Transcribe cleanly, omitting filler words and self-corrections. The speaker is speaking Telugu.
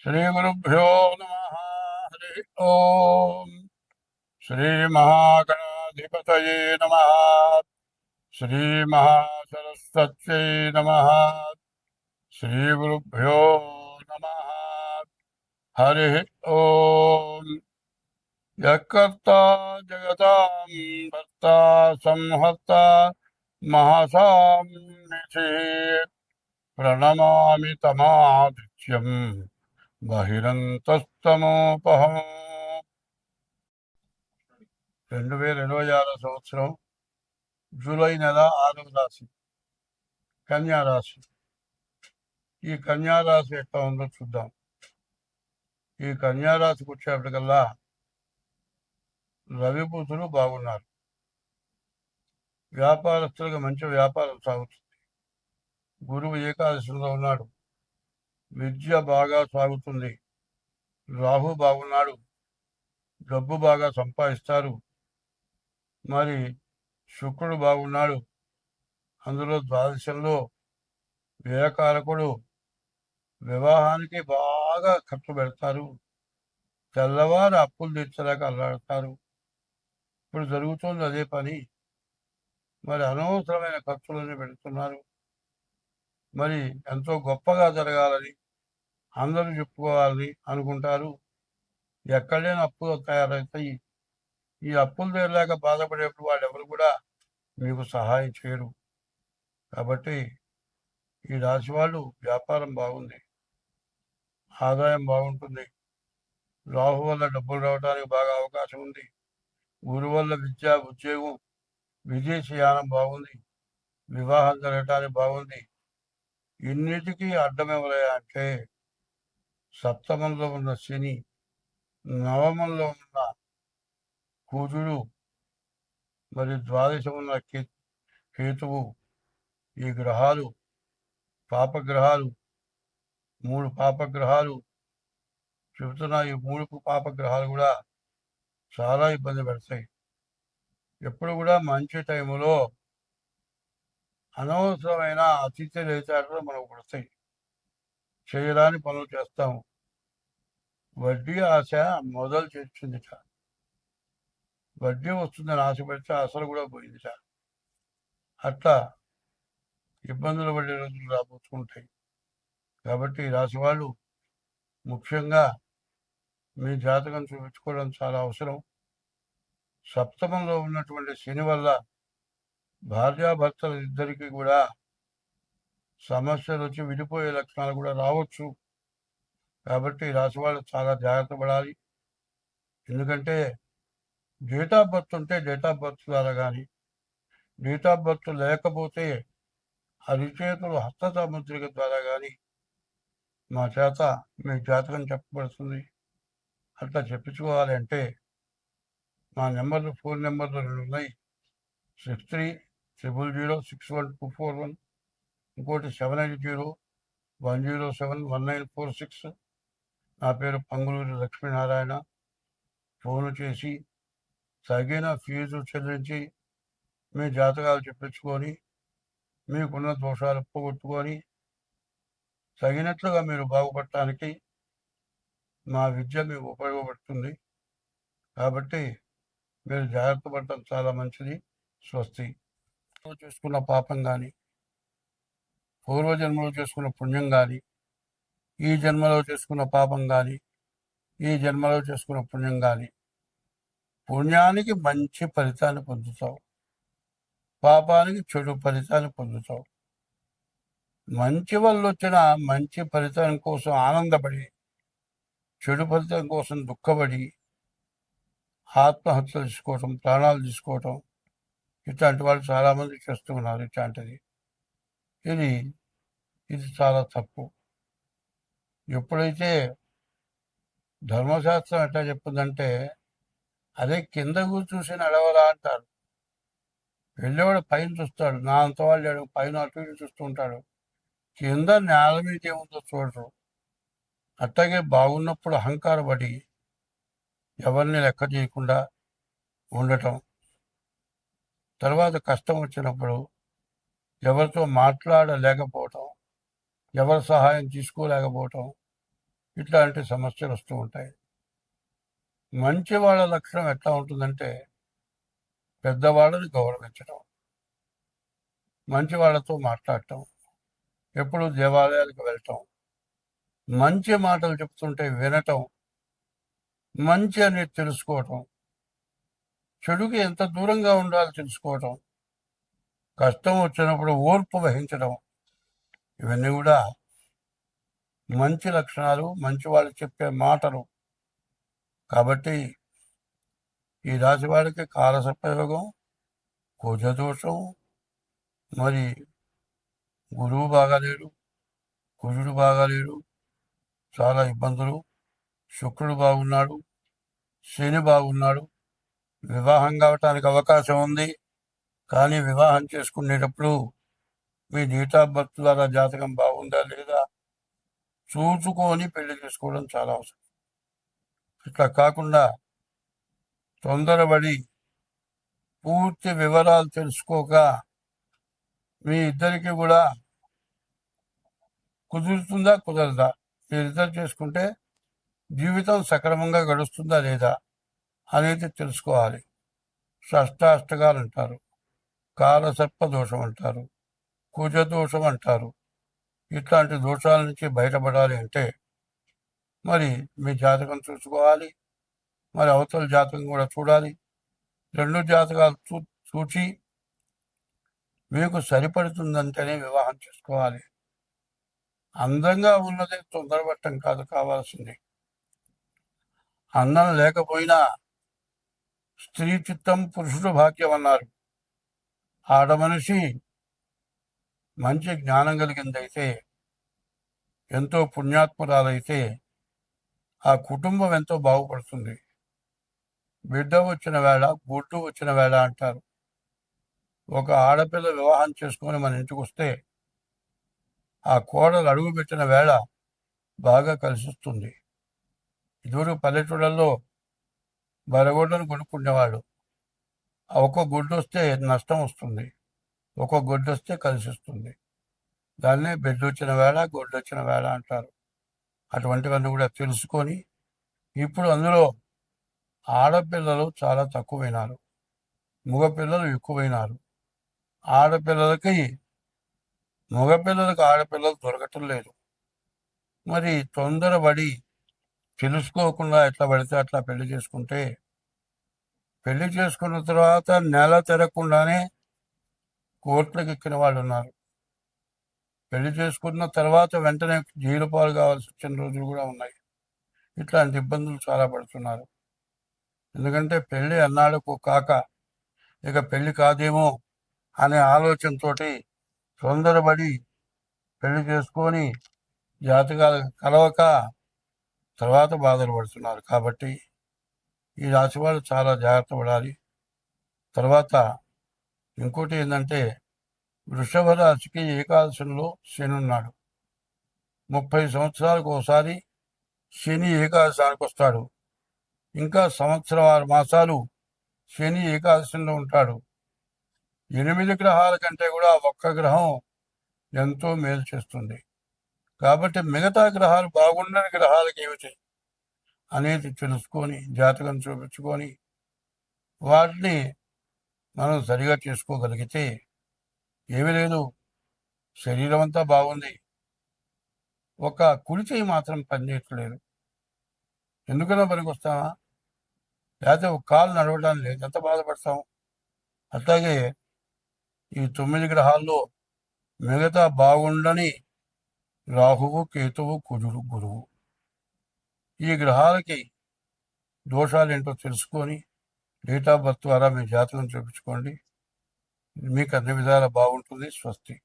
श्रीगुरुभ्यो नमः। हरि ओम। श्रीमहागणाधिपतये नमः। श्रीमहासरस्वत्यै नमः। श्रीगुरुभ्यो नमः। हरि ओम। यत्कर्ता जगतां भर्ता संहर्ता महसां प्रणमामि तमादित्यं బహిరంతస్తమోపహం. 2026 సంవత్సరం జూలై నెల 6వ రాశి కన్యారాశి. ఈ కన్యారాశి ఎట్లా ఉందో చూద్దాం. ఈ కన్యారాశికి వచ్చేప్పటికల్లా రవిబుధులు బాగున్నారు. వ్యాపారస్తులకు మంచి వ్యాపారం సాగుతుంది. గురువు ఏకాదశిలో ఉన్నాడు. విద్య బాగా సాగుతుంది. రాహు బాగున్నాడు. డబ్బు బాగా సంపాదిస్తారు. మరి శుక్రుడు బాగున్నాడు. అందులో ద్వాదశంలో వ్యయకారకుడు. వివాహానికి బాగా ఖర్చు పెడతారు. తెల్లవారు అప్పులు తీర్చలేక అల్లాడతారు. ఇప్పుడు జరుగుతుంది అదే పని. మరి అనవసరమైన ఖర్చులని పెడుతున్నారు. మరి ఎంతో గొప్పగా జరగాలని అందరూ చెప్పుకోవాలని అనుకుంటారు. ఎక్కడలేని అప్పులు తయారవుతాయి. ఈ అప్పులు తీరలేక బాధపడేప్పుడు వాళ్ళెవరు కూడా మీకు సహాయం చేయరు. కాబట్టి ఈ రాశి వాళ్ళు వ్యాపారం బాగుంది, ఆదాయం బాగుంటుంది. రాహు వల్ల డబ్బులు రావడానికి బాగా అవకాశం ఉంది. గురువు వల్ల విద్య, ఉద్యోగం, విదేశీయానం బాగుంది. వివాహం జరగటానికి బాగుంది. ఇన్నిటికీ అడ్డమెవరయ్యా అంటే సప్తమంలో ఉన్న శని, నవమంలో ఉన్న కుజుడు, మరి ద్వాదశం ఉన్న కేతువు. ఈ గ్రహాలు పాపగ్రహాలు. 3 పాపగ్రహాలు చెబుతున్నా. ఈ 3 పాపగ్రహాలు కూడా చాలా ఇబ్బంది పెడతాయి. ఎప్పుడు కూడా మంచి టైములో అనవసరమైన అతిథ్య లేచాటలు మనకు పడతాయి. చేయరాని పనులు చేస్తాము. వడ్డీ ఆశ మొదలు చేసిందిట. వడ్డీ వస్తుందని ఆశ పెడితే అసలు కూడా పోయిందిట. అట్లా ఇబ్బందులు పడే రోజులు రాబోతుంటాయి. కాబట్టి ఈ రాశి వాళ్ళు ముఖ్యంగా మీ జాతకం చూపించుకోవడం చాలా అవసరం. సప్తమంలో ఉన్నటువంటి శని వల్ల భార్యాభర్తలు ఇద్దరికి కూడా సమస్యలు వచ్చి విడిపోయే లక్షణాలు కూడా రావచ్చు. కాబట్టి ఈ రాశి వాళ్ళు చాలా జాగ్రత్త పడాలి. ఎందుకంటే డేట్ ఆఫ్ బర్త్ ఉంటే డేట్ ఆఫ్ బర్త్ ద్వారా కానీ, డేట్ ఆఫ్ బర్త్ లేకపోతే అరిచేతులు హస్త సాముద్రిక ద్వారా కానీ మా చేత మీ జాతకం చెప్పబడుతుంది. అట్లా చెప్పించుకోవాలి అంటే మా నెంబర్లు, ఫోన్ నెంబర్లు 2 ఉన్నాయి. 6300061241, ఇంకోటి 7801071946. నా పేరు పంగులూరి లక్ష్మీనారాయణ. ఫోను చేసి తగిన ఫీజు చెల్లించి మీ జాతకాలు చెప్పించుకొని మీకున్న దోషాలు పోగొట్టుకొని తగినట్లుగా మీరు బాగుపడటానికి మా విద్య మీకు ఉపయోగపడుతుంది. కాబట్టి మీరు జాగ్రత్త పడటం చాలా మంచిది. స్వస్తి. చేసుకున్న పాపం కానీ, పూర్వజన్మలో చేసుకున్న పుణ్యం కానీ, ఈ జన్మలో చేసుకున్న పాపం కానీ, ఈ జన్మలో చేసుకున్న పుణ్యం కానీ, పుణ్యానికి మంచి ఫలితాన్ని పొందుతావు, పాపానికి చెడు ఫలితాన్ని పొందుతావు. మంచి వల్ల వచ్చిన మంచి ఫలితం కోసం ఆనందపడి, చెడు ఫలితం కోసం దుఃఖపడి ఆత్మహత్యలు తీసుకోవటం, ప్రాణాలు తీసుకోవటం, ఇట్లాంటి వాళ్ళు చాలామంది చేస్తూ ఉన్నారు. ఇట్లాంటిది ఇది చాలా తప్పు. ఎప్పుడైతే ధర్మశాస్త్రం ఎట్లా చెప్తుందంటే, అదే కింద చూసి నడవరా అంటారు. వెళ్ళేవాడు పైన చూస్తాడు. నా అంత వాళ్ళు పైన అటు ఇటు చూస్తూ ఉంటాడు. కింద నేల మీద ఏముందో చూడరు. అట్లాగే బాగున్నప్పుడు అహంకారపడి ఎవరిని లెక్క చేయకుండా ఉండటం, తర్వాత కష్టం వచ్చినప్పుడు ఎవరితో మాట్లాడలేకపోవటం, ఎవరి సహాయం తీసుకోలేకపోవటం, ఇట్లాంటి సమస్యలు వస్తూ ఉంటాయి. మంచి వాళ్ళ లక్షణం ఎట్లా ఉంటుందంటే పెద్దవాళ్ళని గౌరవించడం, మంచి వాళ్ళతో మాట్లాడటం, ఎప్పుడు దేవాలయాలకు వెళ్ళటం, మంచి మాటలు చెప్తుంటే వినటం, మంచి అనేది తెలుసుకోవటం, చెడుకి ఎంత దూరంగా ఉండాలో తెలుసుకోవటం, కష్టం వచ్చినప్పుడు ఓర్పు వహించడం, ఇవన్నీ కూడా మంచి లక్షణాలు, మంచి వాళ్ళు చెప్పే మాటలు. కాబట్టి ఈ రాశి వాడికి కాలసర్పయోగం, కుజదోషం, మరి గురువు బాగాలేడు, కుజుడు బాగాలేడు, చాలా ఇబ్బందులు. శుక్రుడు బాగున్నాడు, శని బాగున్నాడు, వివాహం కావటానికి అవకాశం ఉంది. కానీ వివాహం చేసుకునేటప్పుడు మీ డేట్ ఆఫ్ బర్త్ ద్వారా జాతకం బాగుందా లేదా చూసుకొని పెళ్లి చేసుకోవడం చాలా అవసరం. ఇట్లా కాకుండా తొందరపడి పూర్తి వివరాలు తెలుసుకోక మీ ఇద్దరికి కూడా కుదురుతుందా కుదరదా, మీరిద్దరు చేసుకుంటే జీవితం సక్రమంగా గడుస్తుందా లేదా అనేది తెలుసుకోవాలి. షష్టాష్టకాలు అంటారు, కాలసర్ప దోషం అంటారు, కుజ దోషం అంటారు. ఇట్లాంటి దోషాల నుంచి బయటపడాలి అంటే మరి మీ జాతకం చూసుకోవాలి, మరి అవతల జాతకం కూడా చూడాలి. రెండు జాతకాలు చూచి మీకు సరిపడుతుందంటేనే వివాహం చేసుకోవాలి. అందంగా ఉన్నదే తొందరపడటం కాదు కావాల్సింది. అందం లేకపోయినా స్త్రీ చిత్తం పురుషుడు భాగ్యం అన్నారు. ఆడ మనిషి మంచి జ్ఞానం కలిగిందైతే, ఎంతో పుణ్యాత్మురాలైతే ఆ కుటుంబం ఎంతో బాగుపడుతుంది. బిడ్డ వచ్చిన వేళ గుడ్డు వచ్చిన వేళ అంటారు. ఒక ఆడపిల్ల వివాహం చేసుకొని మన ఇంటికి వస్తే ఆ కోడలు అడుగు పెట్టిన వేళ బాగా కలిసిస్తుంది. ఇదివరకు పల్లెటూళ్ళల్లో బరగొడ్లను కొనుక్కునేవాళ్ళు. ఒక్క గుడ్డు వస్తే నష్టం వస్తుంది, ఒక్క గుడ్డు వస్తే కలిసిస్తుంది. దాన్నే బిడ్డ వచ్చిన వేళ గొడ్డు వచ్చిన వేళ అంటారు. అటువంటివన్నీ కూడా తెలుసుకొని, ఇప్పుడు అందులో ఆడపిల్లలు చాలా తక్కువైనారు, మగపిల్లలు ఎక్కువైనారు. ఆడపిల్లలకి మగపిల్లలకు ఆడపిల్లలు దొరకటం లేదు. మరి తొందరపడి తెలుసుకోకుండా ఎట్లా పడితే అట్లా పెళ్లి చేసుకుంటే, పెళ్లి చేసుకున్న తర్వాత నెల తిరగకుండానే కోర్టులకు ఎక్కిన వాళ్ళు ఉన్నారు. పెళ్లి చేసుకున్న తర్వాత వెంటనే జైలు పాలు కావాల్సి వచ్చిన రోజులు కూడా ఉన్నాయి. ఇట్లాంటి ఇబ్బందులు చాలా పడుతున్నారు. ఎందుకంటే పెళ్లి అన్నాళ్ళకు కాక ఇక పెళ్లి కాదేమో అనే ఆలోచనతోటి తొందరపడి పెళ్లి చేసుకొని జాతకాలు కలవక తర్వాత బాధలు పడుతున్నారు. కాబట్టి ఈ రాశి వాళ్ళు చాలా జాగ్రత్త పడాలి. తర్వాత ఇంకోటి ఏంటంటే, వృషభ రాశికి ఏకాదశంలో శని ఉన్నాడు. 30 సంవత్సరాలకు ఒకసారి శని ఏకాదశానికి వస్తాడు. ఇంకా 6 మాసాలు శని ఏకాదశంలో ఉంటాడు. 8 గ్రహాల కంటే కూడా ఒక్క గ్రహం ఎంతో మేలు చేస్తుంది. కాబట్టి మిగతా గ్రహాలు బాగుండని గ్రహాలకి ఏమిటి అనేది తెలుసుకొని జాతకం చూపించుకొని వాటిని మనం సరిగా చేసుకోగలిగితే ఏమీ లేదు, శరీరం అంతా బాగుంది, ఒక కుడి చేయి మాత్రం పనిచేయట్లేదు, ఎందుకన్నా పనికి వస్తామా? లేకపోతే ఒక కాలు నడవడానికి లేదు, ఎంత బాధపడతాం? అట్లాగే ఈ 9 గ్రహాల్లో మిగతా బాగుండని రాహువు, కేతువు, కుజుడు, గురువు, ఈ గ్రహాలకి దోషాలు ఏంటో తెలుసుకొని డేట్ ఆఫ్ బర్త్ ద్వారా మీ జాతకం చూపించుకోండి. మీకు అన్ని విధాలా బాగుంటుంది. స్వస్తి.